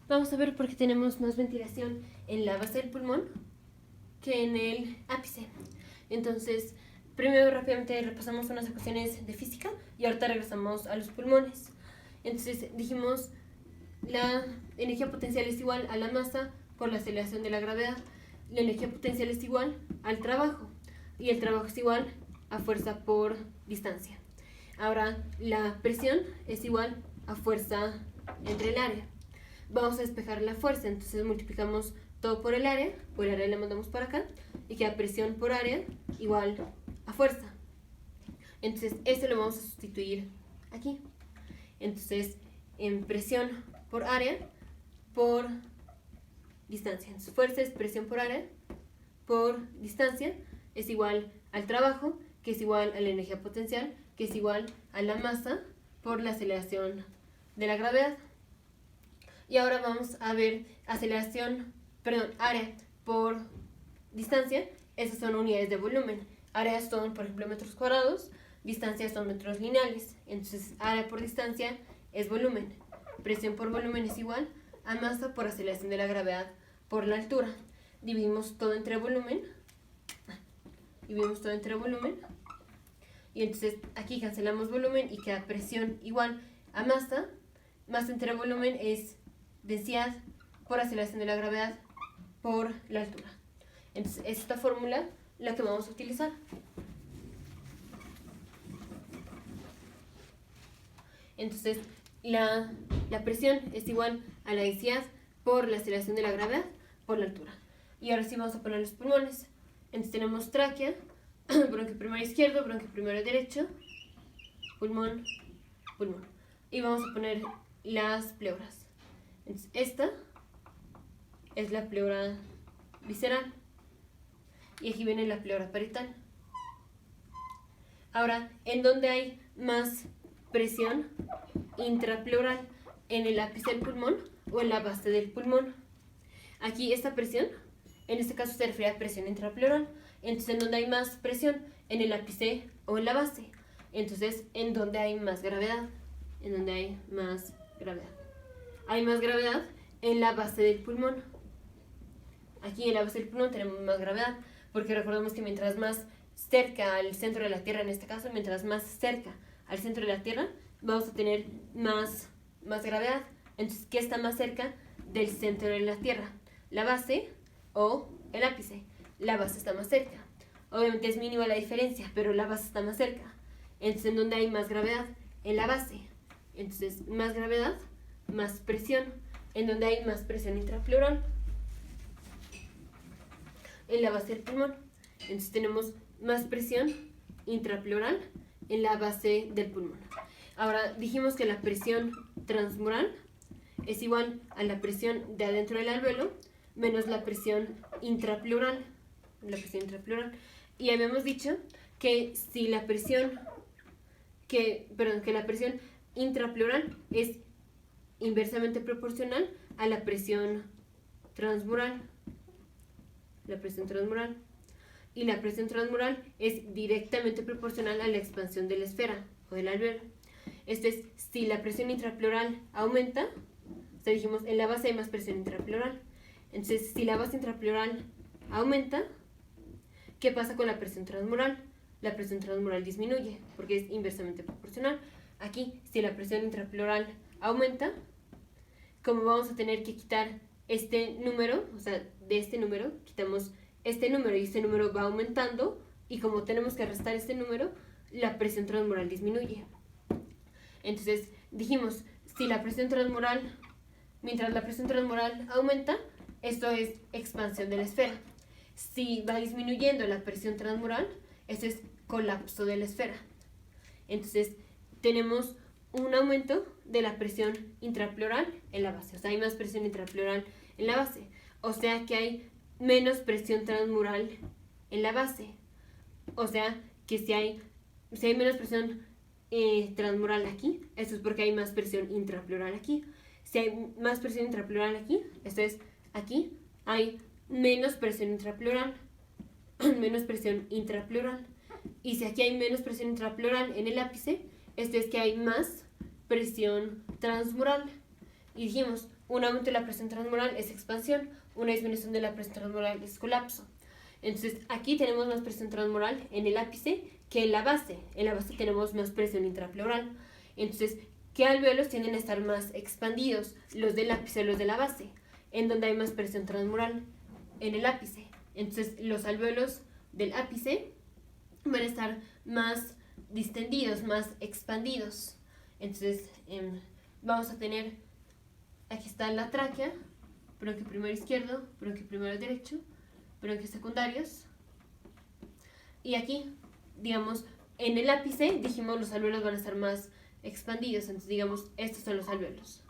Vamos a ver por qué tenemos más ventilación en la base del pulmón que en el ápice. Entonces, primero rápidamente repasamos unas ecuaciones de física y ahorita regresamos a los pulmones. Entonces dijimos la energía potencial es igual a la masa por la aceleración de la gravedad. La energía potencial es igual al trabajo y el trabajo es igual a fuerza por distancia. Ahora, la presión es igual a fuerza entre el área. Vamos a despejar la fuerza, entonces multiplicamos todo por el área le mandamos para acá y queda presión por área igual a fuerza. Entonces esto lo vamos a sustituir aquí. Entonces en presión por área por distancia. Entonces fuerza es presión por área por distancia es igual al trabajo, que es igual a la energía potencial, que es igual a la masa por la aceleración de la gravedad. Y ahora vamos a ver área por distancia. Esas son unidades de volumen. Área son, por ejemplo, metros cuadrados, distancia son metros lineales. Entonces, área por distancia es volumen. Presión por volumen es igual a masa por aceleración de la gravedad por la altura. Dividimos todo entre volumen. Y entonces aquí cancelamos volumen y queda presión igual a masa. Masa entre volumen es densidad por aceleración de la gravedad por la altura. Entonces, esta fórmula la que vamos a utilizar. Entonces, la presión es igual a la densidad por la aceleración de la gravedad por la altura. Y ahora sí vamos a poner los pulmones. Entonces tenemos tráquea, bronquio primero izquierdo, bronquio primero derecho, pulmón, pulmón. Y vamos a poner las pleuras. Entonces, esta es la pleura visceral y aquí viene la pleura parietal. Ahora, ¿en dónde hay más presión intrapleural? ¿En el ápice del pulmón o en la base del pulmón? Aquí esta presión, en este caso se refiere a presión intrapleural. Entonces, ¿en dónde hay más presión? ¿En el ápice o en la base? Entonces, ¿en dónde hay más gravedad? ¿En dónde hay más gravedad? Hay más gravedad en la base del pulmón. Aquí en la base del pulmón tenemos más gravedad, porque recordemos que mientras más cerca al centro de la Tierra, en este caso, mientras más cerca al centro de la Tierra, vamos a tener más gravedad. Entonces, ¿qué está más cerca del centro de la Tierra? ¿La base o el ápice? La base está más cerca. Obviamente es mínima la diferencia, pero la base está más cerca. Entonces, ¿en dónde hay más gravedad? En la base. Entonces, más gravedad, más presión. ¿En dónde hay más presión intrapleural? En la base del pulmón. Entonces tenemos más presión intrapleural en la base del pulmón. Ahora dijimos que la presión transmural es igual a la presión de adentro del alvéolo menos la presión intrapleural. Y habíamos dicho que si la presión que la presión intrapleural es inversamente proporcional a la presión transmural. Y la presión transmural es directamente proporcional a la expansión de la esfera o del alvéolo. Esto es, si la presión intrapleural aumenta, o sea, dijimos, en la base hay más presión intrapleural. Entonces, si la base intrapleural aumenta, ¿qué pasa con la presión transmural? La presión transmural disminuye, porque es inversamente proporcional. Aquí, si la presión intrapleural aumenta, como vamos a tener que quitar este número, o sea, de este número, quitamos este número y este número va aumentando, y como tenemos que restar este número, la presión transmural disminuye. Entonces, dijimos, si la presión transmural, mientras la presión transmural aumenta, esto es expansión de la esfera. Si va disminuyendo la presión transmural, esto es colapso de la esfera. Entonces, tenemos un aumento de la presión intrapleural en la base. O sea, hay más presión intrapleural en la base. O sea que hay menos presión transmural en la base. O sea que si hay menos presión transmural aquí, esto es porque hay más presión intrapleural aquí. Si hay más presión intrapleural aquí, esto es aquí, hay menos presión intrapleural. Y si aquí hay menos presión intrapleural en el ápice, esto es que hay más presión transmural. Y dijimos, un aumento de la presión transmural es expansión, una disminución de la presión transmural es colapso. Entonces, aquí tenemos más presión transmural en el ápice que en la base. En la base tenemos más presión intrapleural. Entonces, ¿qué alvéolos tienden a estar más expandidos? Los del ápice o los de la base, en donde hay más presión transmural en el ápice. Entonces, los alvéolos del ápice van a estar más distendidos, más expandidos. Entonces, vamos a tener, aquí está la tráquea, bronquio primero izquierdo, bronquio primero derecho, bronquios secundarios. Y aquí, digamos, en el ápice, dijimos los alvéolos van a estar más expandidos. Entonces, digamos, estos son los alvéolos.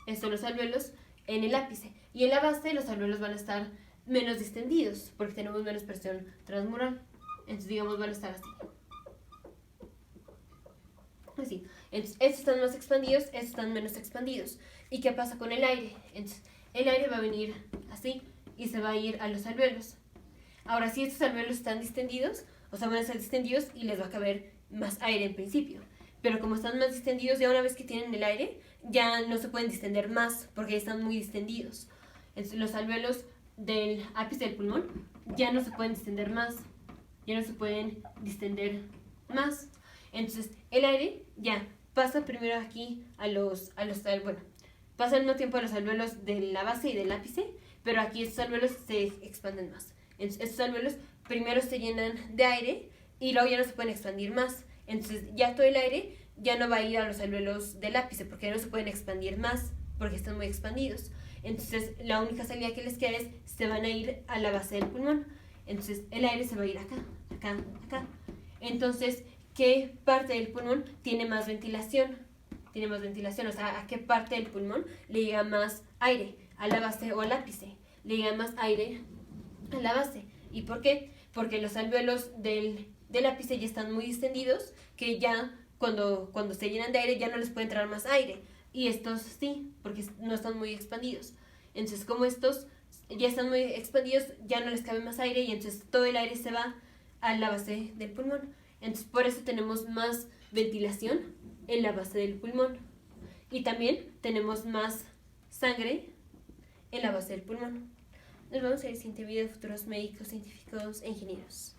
Estos son los alvéolos en el ápice. Y en la base, los alvéolos van a estar menos distendidos, porque tenemos menos presión transmural. Entonces, digamos, van a estar así. Así. Entonces, estos están más expandidos, estos están menos expandidos. ¿Y qué pasa con el aire? Entonces, el aire va a venir así y se va a ir a los alvéolos. Ahora, si estos alvéolos están distendidos, o sea, van a estar distendidos y les va a caber más aire en principio. Pero como están más distendidos, ya una vez que tienen el aire, ya no se pueden distender más porque ya están muy distendidos. Entonces, los alvéolos del ápice del pulmón ya no se pueden distender más. Ya no se pueden distender más. Entonces, el aire ya pasa primero aquí bueno, pasa al mismo tiempo a los alvéolos de la base y del ápice, pero aquí estos alvéolos se expanden más. Entonces, estos alvéolos primero se llenan de aire y luego ya no se pueden expandir más. Entonces, ya todo el aire ya no va a ir a los alvéolos del ápice porque ya no se pueden expandir más porque están muy expandidos. Entonces, la única salida que les queda es se van a ir a la base del pulmón. Entonces, el aire se va a ir acá, acá, acá. Entonces, ¿qué parte del pulmón tiene más ventilación? Tiene más ventilación, o sea, ¿a qué parte del pulmón le llega más aire? ¿A la base o al ápice? Le llega más aire a la base. ¿Y por qué? Porque los alvéolos del ápice ya están muy distendidos, que ya cuando se llenan de aire ya no les puede entrar más aire. Y estos sí, porque no están muy expandidos. Entonces, como estos ya están muy expandidos, ya no les cabe más aire y entonces todo el aire se va a la base del pulmón. Entonces, por eso tenemos más ventilación en la base del pulmón. Y también tenemos más sangre en la base del pulmón. Nos vemos en el siguiente video de futuros médicos, científicos e ingenieros.